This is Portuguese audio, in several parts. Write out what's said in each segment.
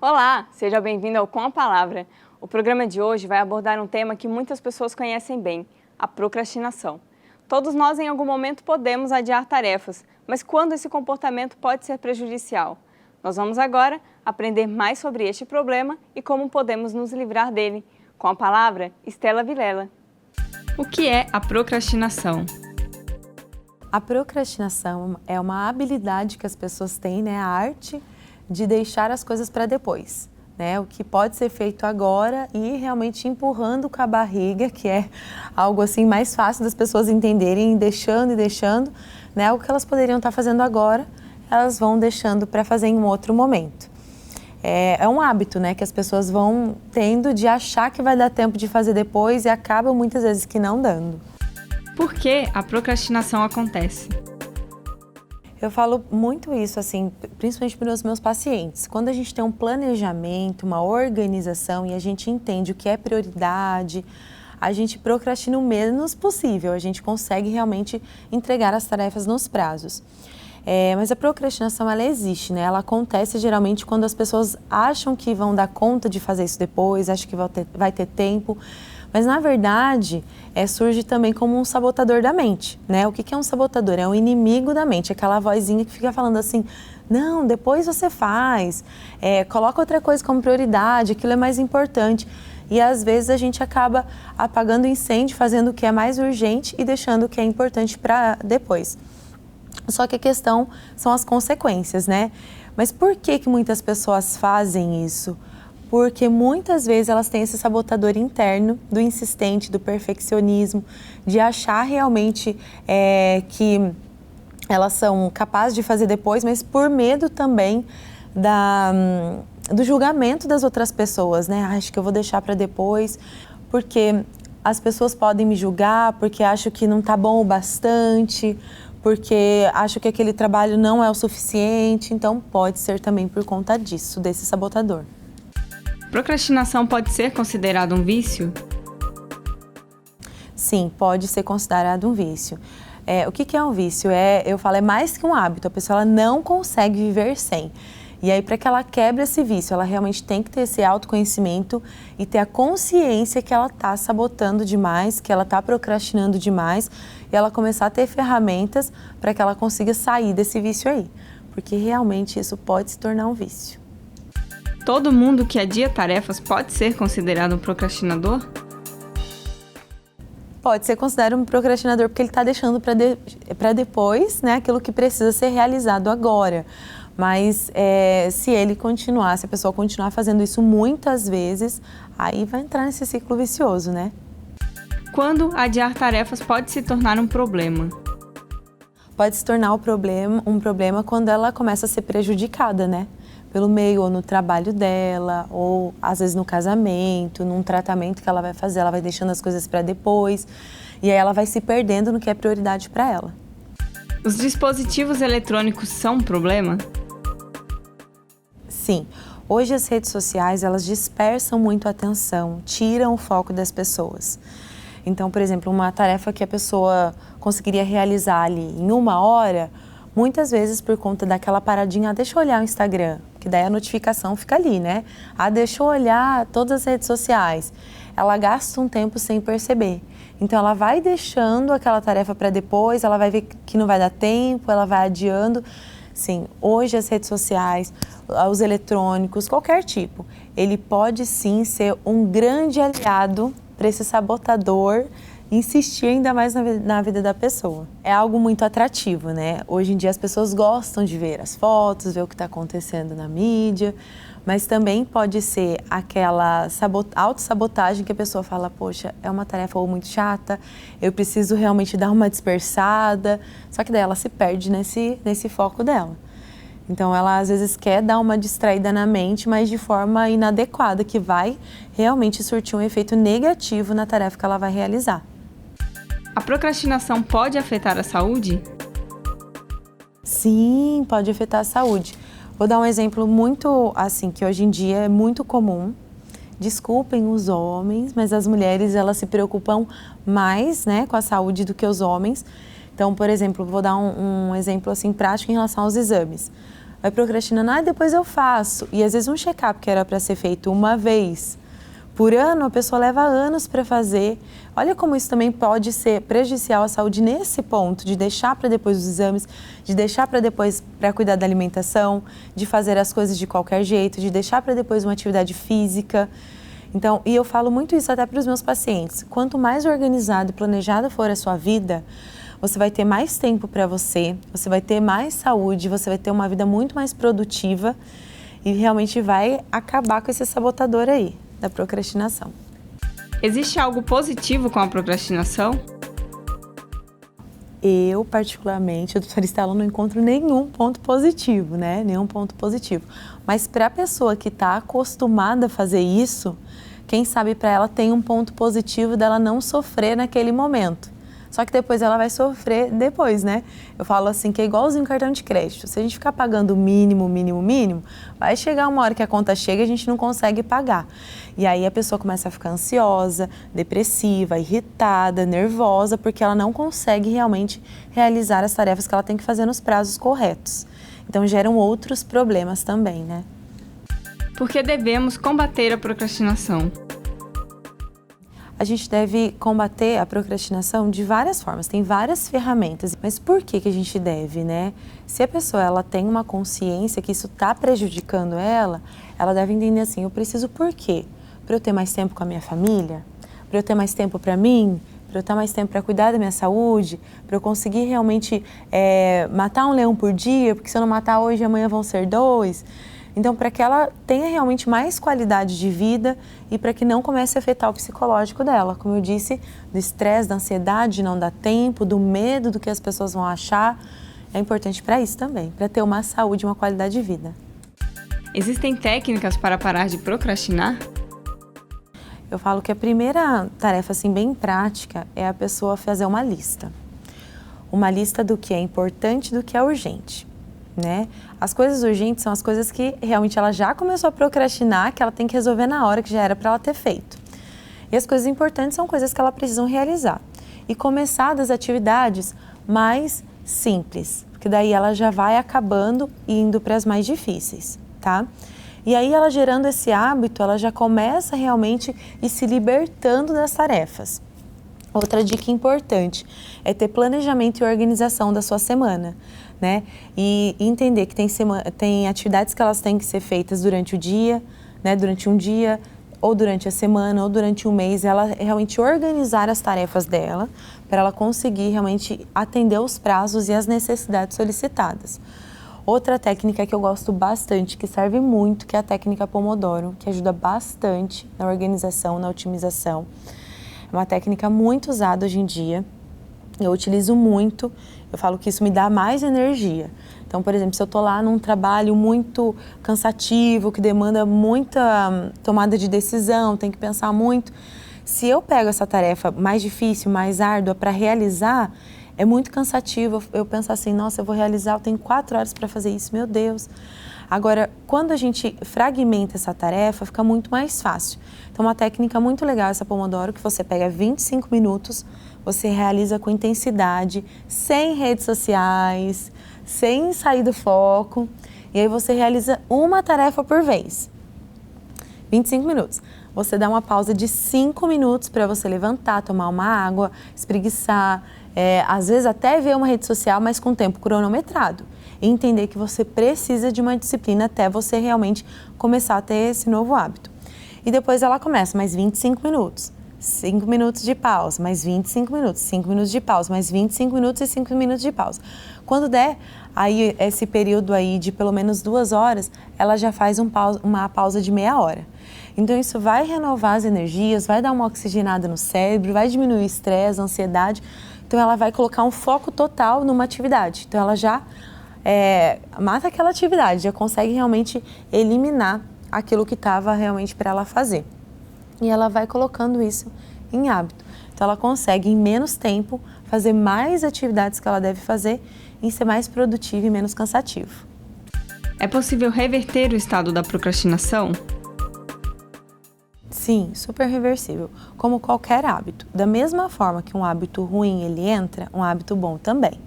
Olá, seja bem-vindo ao Com a Palavra. O programa de hoje vai abordar um tema que muitas pessoas conhecem bem, a procrastinação. Todos nós em algum momento podemos adiar tarefas, mas quando esse comportamento pode ser prejudicial? Nós vamos agora aprender mais sobre este problema e como podemos nos livrar dele. Com a palavra, Estela Vilela. O que é a procrastinação? A procrastinação é uma habilidade que as pessoas têm, né? A arte de deixar as coisas para depois, né? O que pode ser feito agora e realmente empurrando com a barriga, que é algo assim mais fácil das pessoas entenderem, deixando, né? O que elas poderiam estar fazendo agora, elas vão deixando para fazer em um outro momento. É um hábito, né, que as pessoas vão tendo de achar que vai dar tempo de fazer depois e acaba muitas vezes que não dando. Por que a procrastinação acontece? Eu falo muito isso, assim, principalmente para os meus pacientes. Quando a gente tem um planejamento, uma organização e a gente entende o que é prioridade, a gente procrastina o menos possível, a gente consegue realmente entregar as tarefas nos prazos. Mas a procrastinação, ela existe, né? Ela acontece geralmente quando as pessoas acham que vão dar conta de fazer isso depois, acham que vai ter tempo. Mas, na verdade, surge também como um sabotador da mente, né? O que é um sabotador? É um inimigo da mente, aquela vozinha que fica falando assim, não, depois você faz, coloca outra coisa como prioridade, aquilo é mais importante. E, às vezes, a gente acaba apagando o incêndio, fazendo o que é mais urgente e deixando o que é importante para depois. Só que a questão são as consequências, né? Mas por que muitas pessoas fazem isso? Porque muitas vezes elas têm esse sabotador interno do insistente, do perfeccionismo, de achar realmente que elas são capazes de fazer depois, mas por medo também do julgamento das outras pessoas, né? Acho que eu vou deixar para depois, porque as pessoas podem me julgar, porque acham que não está bom o bastante, porque acho que aquele trabalho não é o suficiente, então pode ser também por conta disso, desse sabotador. Procrastinação pode ser considerado um vício? Sim, pode ser considerado um vício. O que é um vício? Eu falo, é mais que um hábito, a pessoa ela não consegue viver sem. E aí, para que ela quebre esse vício, ela realmente tem que ter esse autoconhecimento e ter a consciência que ela está sabotando demais, que ela está procrastinando demais, e ela começar a ter ferramentas para que ela consiga sair desse vício aí. Porque realmente isso pode se tornar um vício. Todo mundo que adia tarefas pode ser considerado um procrastinador? Pode ser considerado um procrastinador porque ele está deixando para depois, né, aquilo que precisa ser realizado agora. Mas se a pessoa continuar fazendo isso muitas vezes, aí vai entrar nesse ciclo vicioso, né? Quando adiar tarefas pode se tornar um problema? Pode se tornar um problema quando ela começa a ser prejudicada, né? Pelo meio ou no trabalho dela, ou às vezes no casamento, num tratamento que ela vai fazer, ela vai deixando as coisas para depois, e aí ela vai se perdendo no que é prioridade para ela. Os dispositivos eletrônicos são um problema? Sim. Hoje as redes sociais, elas dispersam muito a atenção, tiram o foco das pessoas. Então, por exemplo, uma tarefa que a pessoa conseguiria realizar ali em 1 hora, muitas vezes por conta daquela paradinha, deixa eu olhar o Instagram, que daí a notificação fica ali, né? Deixa eu olhar todas as redes sociais. Ela gasta um tempo sem perceber. Então, ela vai deixando aquela tarefa para depois, ela vai ver que não vai dar tempo, ela vai adiando. Sim, hoje as redes sociais, os eletrônicos, qualquer tipo, ele pode sim ser um grande aliado para esse sabotador insistir ainda mais na vida da pessoa. É algo muito atrativo, né? Hoje em dia as pessoas gostam de ver as fotos, ver o que está acontecendo na mídia, mas também pode ser aquela autossabotagem que a pessoa fala, poxa, é uma tarefa ou muito chata, eu preciso realmente dar uma dispersada, só que daí ela se perde nesse foco dela. Então ela às vezes quer dar uma distraída na mente, mas de forma inadequada, que vai realmente surtir um efeito negativo na tarefa que ela vai realizar. A procrastinação pode afetar a saúde? Sim, pode afetar a saúde. Vou dar um exemplo muito, assim, que hoje em dia é muito comum. Desculpem os homens, mas as mulheres, elas se preocupam mais, né, com a saúde do que os homens. Então, por exemplo, vou dar um exemplo assim prático em relação aos exames. vai procrastinando, depois eu faço. E às vezes um check-up que era para ser feito uma vez por ano, a pessoa leva anos para fazer. Olha como isso também pode ser prejudicial à saúde nesse ponto, de deixar para depois os exames, de deixar para depois para cuidar da alimentação, de fazer as coisas de qualquer jeito, de deixar para depois uma atividade física. Então, e eu falo muito isso até para os meus pacientes. Quanto mais organizado e planejada for a sua vida, você vai ter mais tempo para você vai ter mais saúde, você vai ter uma vida muito mais produtiva e realmente vai acabar com esse sabotador aí da procrastinação. Existe algo positivo com a procrastinação? Eu, particularmente, doutora Estela, não encontro nenhum ponto positivo, né? Nenhum ponto positivo. Mas para a pessoa que está acostumada a fazer isso, quem sabe para ela tem um ponto positivo dela não sofrer naquele momento. Só que depois ela vai sofrer depois, né? Eu falo assim que é igualzinho cartão de crédito. Se a gente ficar pagando o mínimo, vai chegar uma hora que a conta chega e a gente não consegue pagar. E aí a pessoa começa a ficar ansiosa, depressiva, irritada, nervosa, porque ela não consegue realmente realizar as tarefas que ela tem que fazer nos prazos corretos. Então geram outros problemas também, né? Por que devemos combater a procrastinação? A gente deve combater a procrastinação de várias formas, tem várias ferramentas. Mas por que a gente deve, né? Se a pessoa ela tem uma consciência que isso está prejudicando ela deve entender assim, eu preciso por quê? Para eu ter mais tempo com a minha família? Para eu ter mais tempo para mim? Para eu ter mais tempo para cuidar da minha saúde? Para eu conseguir realmente matar um leão por dia? Porque se eu não matar hoje, amanhã vão ser 2. Então, para que ela tenha realmente mais qualidade de vida e para que não comece a afetar o psicológico dela. Como eu disse, do estresse, da ansiedade, de não dar tempo, do medo do que as pessoas vão achar. É importante para isso também, para ter uma saúde, uma qualidade de vida. Existem técnicas para parar de procrastinar? Eu falo que a primeira tarefa, assim, bem prática, é a pessoa fazer uma lista. Uma lista do que é importante e do que é urgente. Né? As coisas urgentes são as coisas que realmente ela já começou a procrastinar, que ela tem que resolver na hora, que já era para ela ter feito. E as coisas importantes são coisas que ela precisa realizar. E começar das atividades mais simples, porque daí ela já vai acabando e indo para as mais difíceis, tá? E aí ela gerando esse hábito, ela já começa realmente a ir se libertando das tarefas. Outra dica importante é ter planejamento e organização da sua semana, né? E entender que tem atividades que elas têm que ser feitas durante o dia, né? Durante um dia, ou durante a semana, ou durante um mês, ela realmente organizar as tarefas dela para ela conseguir realmente atender os prazos e as necessidades solicitadas. Outra técnica que eu gosto bastante, que serve muito, que é a técnica Pomodoro, que ajuda bastante na organização, na otimização. É uma técnica muito usada hoje em dia, eu utilizo muito, eu falo que isso me dá mais energia. Então, por exemplo, se eu estou lá num trabalho muito cansativo, que demanda muita tomada de decisão, tem que pensar muito, se eu pego essa tarefa mais difícil, mais árdua para realizar, é muito cansativo. Eu penso assim, nossa, eu vou realizar, eu tenho 4 horas para fazer isso, meu Deus. Agora, quando a gente fragmenta essa tarefa, fica muito mais fácil. Então, uma técnica muito legal essa Pomodoro, que você pega 25 minutos, você realiza com intensidade, sem redes sociais, sem sair do foco, e aí você realiza uma tarefa por vez. 25 minutos. Você dá uma pausa de 5 minutos para você levantar, tomar uma água, espreguiçar, às vezes até ver uma rede social, mas com tempo cronometrado. E entender que você precisa de uma disciplina até você realmente começar a ter esse novo hábito. E depois ela começa, mais 25 minutos, 5 minutos de pausa, mais 25 minutos, 5 minutos de pausa, mais 25 minutos e 5 minutos de pausa. Quando der aí esse período aí de pelo menos 2 horas, ela já faz uma pausa de meia hora. Então isso vai renovar as energias, vai dar uma oxigenada no cérebro, vai diminuir o estresse, a ansiedade. Então ela vai colocar um foco total numa atividade. Então ela já mata aquela atividade, já consegue realmente eliminar aquilo que estava realmente para ela fazer. E ela vai colocando isso em hábito. Então ela consegue em menos tempo fazer mais atividades que ela deve fazer e ser mais produtiva e menos cansativo. É possível reverter o estado da procrastinação? Sim, super reversível, como qualquer hábito. Da mesma forma que um hábito ruim ele entra, um hábito bom também.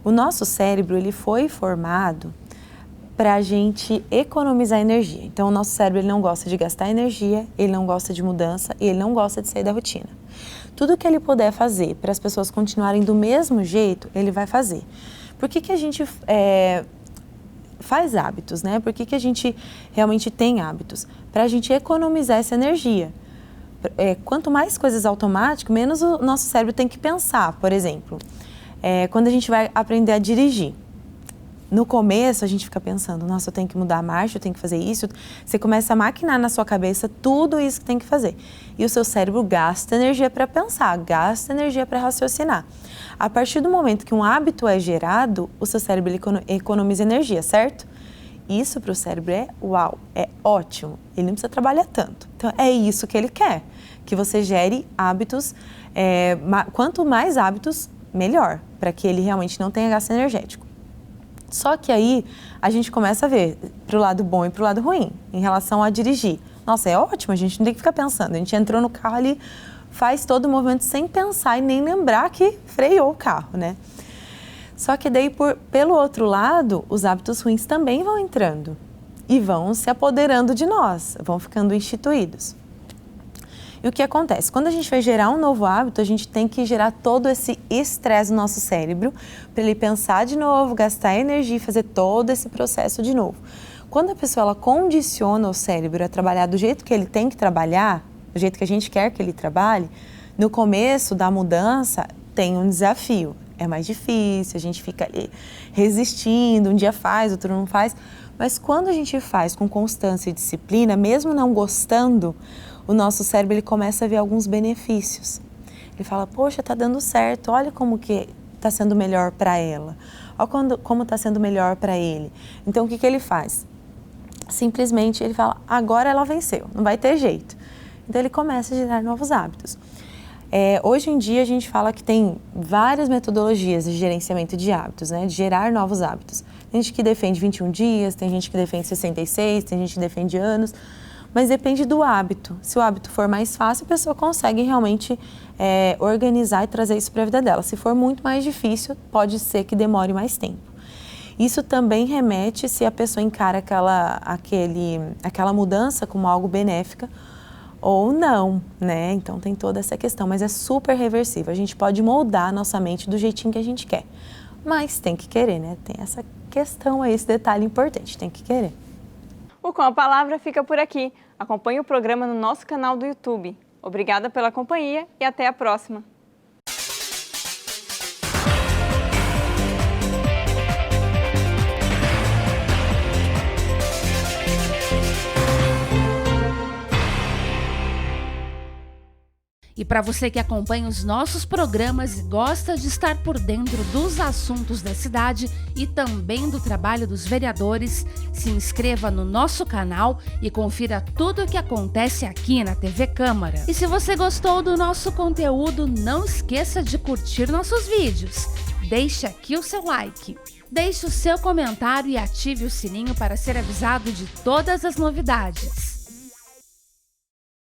O nosso cérebro ele foi formado para a gente economizar energia. Então, o nosso cérebro ele não gosta de gastar energia, ele não gosta de mudança e ele não gosta de sair da rotina. Tudo que ele puder fazer para as pessoas continuarem do mesmo jeito, ele vai fazer. Por que a gente faz hábitos, né? Por que a gente realmente tem hábitos? Para a gente economizar essa energia. Quanto mais coisas automáticas, menos o nosso cérebro tem que pensar. Por exemplo, quando a gente vai aprender a dirigir. No começo, a gente fica pensando, nossa, eu tenho que mudar a marcha, eu tenho que fazer isso. Você começa a maquinar na sua cabeça tudo isso que tem que fazer. E o seu cérebro gasta energia para pensar, gasta energia para raciocinar. A partir do momento que um hábito é gerado, o seu cérebro economiza energia, certo? Isso para o cérebro é uau, é ótimo. Ele não precisa trabalhar tanto. Então, é isso que ele quer, que você gere hábitos. Quanto mais hábitos, melhor, para que ele realmente não tenha gasto energético. Só que aí a gente começa a ver para o lado bom e para o lado ruim em relação a dirigir. Nossa, é ótimo, a gente não tem que ficar pensando. A gente entrou no carro ali, faz todo o movimento sem pensar e nem lembrar que freou o carro, né? Só que daí, pelo outro lado, os hábitos ruins também vão entrando e vão se apoderando de nós, vão ficando instituídos. E o que acontece? Quando a gente vai gerar um novo hábito, a gente tem que gerar todo esse estresse no nosso cérebro para ele pensar de novo, gastar energia e fazer todo esse processo de novo. Quando a pessoa ela condiciona o cérebro a trabalhar do jeito que ele tem que trabalhar, do jeito que a gente quer que ele trabalhe, no começo da mudança tem um desafio. É mais difícil, a gente fica ali resistindo, um dia faz, outro não faz. Mas quando a gente faz com constância e disciplina, mesmo não gostando, o nosso cérebro ele começa a ver alguns benefícios. Ele fala, poxa, tá dando certo, olha como que tá sendo melhor para ela, olha como tá sendo melhor para ele. Então, o que ele faz? Simplesmente ele fala, agora ela venceu, não vai ter jeito. Então, ele começa a gerar novos hábitos. Hoje em dia, a gente fala que tem várias metodologias de gerenciamento de hábitos, né? De gerar novos hábitos. Tem gente que defende 21 dias, tem gente que defende 66, tem gente que defende anos. Mas depende do hábito. Se o hábito for mais fácil, a pessoa consegue realmente organizar e trazer isso para a vida dela. Se for muito mais difícil, pode ser que demore mais tempo. Isso também remete se a pessoa encara aquela mudança como algo benéfica ou não, né? Então tem toda essa questão, mas é super reversível. A gente pode moldar a nossa mente do jeitinho que a gente quer, mas tem que querer, né? Tem essa questão aí, esse detalhe importante, tem que querer. O Com a Palavra fica por aqui. Acompanhe o programa no nosso canal do YouTube. Obrigada pela companhia e até a próxima. E para você que acompanha os nossos programas e gosta de estar por dentro dos assuntos da cidade e também do trabalho dos vereadores, se inscreva no nosso canal e confira tudo o que acontece aqui na TV Câmara. E se você gostou do nosso conteúdo, não esqueça de curtir nossos vídeos. Deixe aqui o seu like. Deixe o seu comentário e ative o sininho para ser avisado de todas as novidades.